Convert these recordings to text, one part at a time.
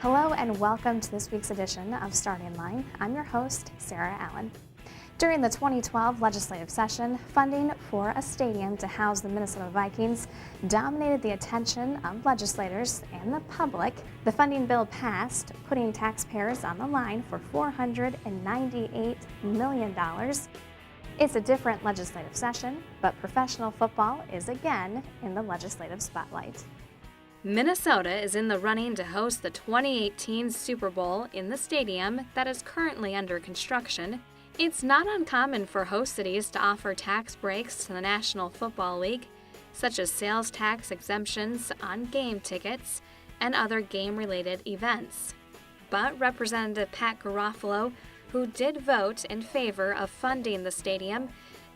Hello and welcome to this week's edition of Starting Line. I'm your host, Sarah Allen. During the 2012 legislative session, funding for a stadium to house the Minnesota Vikings dominated the attention of legislators and the public. The funding bill passed, putting taxpayers on the line for $498 million. It's a different legislative session, but professional football is again in the legislative spotlight. Minnesota is in the running to host the 2018 Super Bowl in the stadium that is currently under construction. It's not uncommon for host cities to offer tax breaks to the National Football League, such as sales tax exemptions on game tickets and other game-related events. But Representative Pat Garofalo, who did vote in favor of funding the stadium,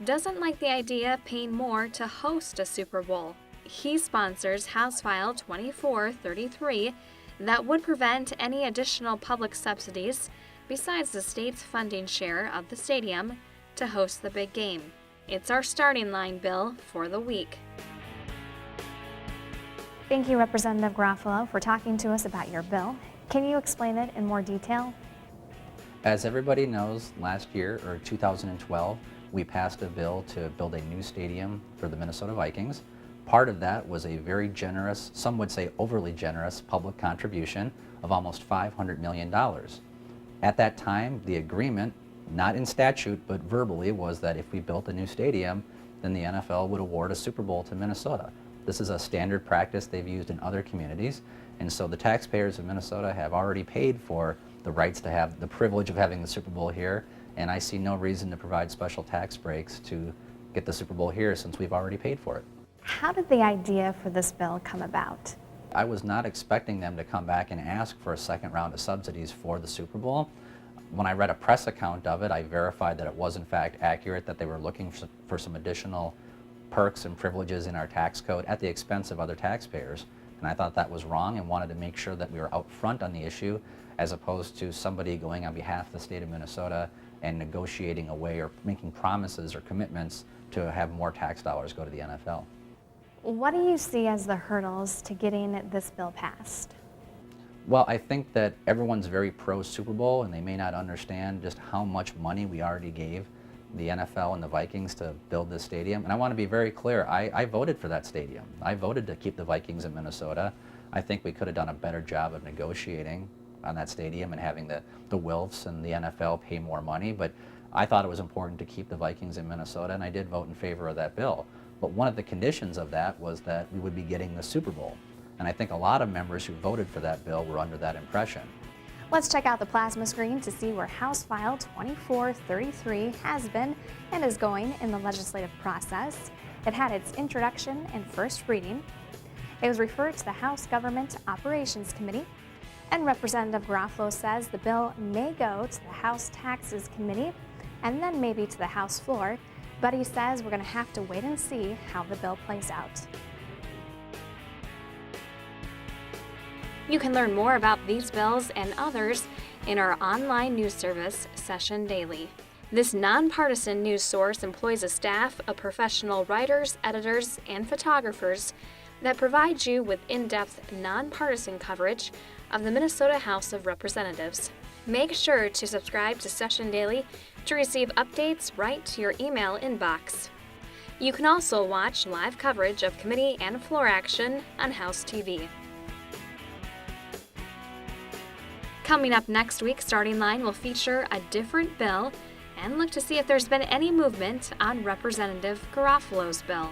doesn't like the idea of paying more to host a Super Bowl. He sponsors House File 2433 that would prevent any additional public subsidies besides the state's funding share of the stadium to host the big game. It's our starting line bill for the week. Thank you, Representative Garofalo, for talking to us about your bill. Can you explain it in more detail? As everybody knows, last year, or 2012, we passed a bill to build a new stadium for the Minnesota Vikings. Part of that was a very generous, some would say overly generous, public contribution of almost $500 million. At that time, the agreement, not in statute but verbally, was that if we built a new stadium, then the NFL would award a Super Bowl to Minnesota. This is a standard practice they've used in other communities, and so the taxpayers of Minnesota have already paid for the rights to have the privilege of having the Super Bowl here, and I see no reason to provide special tax breaks to get the Super Bowl here since we've already paid for it. How did the idea for this bill come about? I was not expecting them to come back and ask for a second round of subsidies for the Super Bowl. When I read a press account of it, I verified that it was in fact accurate, that they were looking for some additional perks and privileges in our tax code at the expense of other taxpayers. And I thought that was wrong and wanted to make sure that we were out front on the issue as opposed to somebody going on behalf of the state of Minnesota and negotiating away or making promises or commitments to have more tax dollars go to the NFL. What do you see as the hurdles to getting this bill passed? Well, I think that everyone's very pro Super Bowl and they may not understand just how much money we already gave the NFL and the Vikings to build this stadium. And I want to be very clear, I voted for that stadium. I voted to keep the Vikings in Minnesota. I think we could have done a better job of negotiating on that stadium and having the Wilfs and the NFL pay more money, but I thought it was important to keep the Vikings in Minnesota, and I did vote in favor of that bill. But one of the conditions of that was that we would be getting the Super Bowl. And I think a lot of members who voted for that bill were under that impression. Let's check out the plasma screen to see where House File 2433 has been and is going in the legislative process. It had its introduction and first reading. It was referred to the House Government Operations Committee. And Representative Garofalo says the bill may go to the House Taxes Committee and then maybe to the House floor. But he says we're going to have to wait and see how the bill plays out. You can learn more about these bills and others in our online news service, Session Daily. This nonpartisan news source employs a staff of professional writers, editors, and photographers that provide you with in-depth, nonpartisan coverage of the Minnesota House of Representatives. Make sure to subscribe to Session Daily to receive updates right to your email inbox. You can also watch live coverage of committee and floor action on House TV. Coming up next week, Starting Line will feature a different bill and look to see if there's been any movement on Representative Garofalo's bill.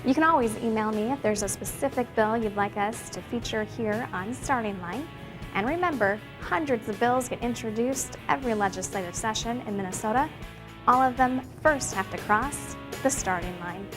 You can always email me if there's a specific bill you'd like us to feature here on Starting Line. And remember, hundreds of bills get introduced every legislative session in Minnesota. All of them first have to cross the starting line.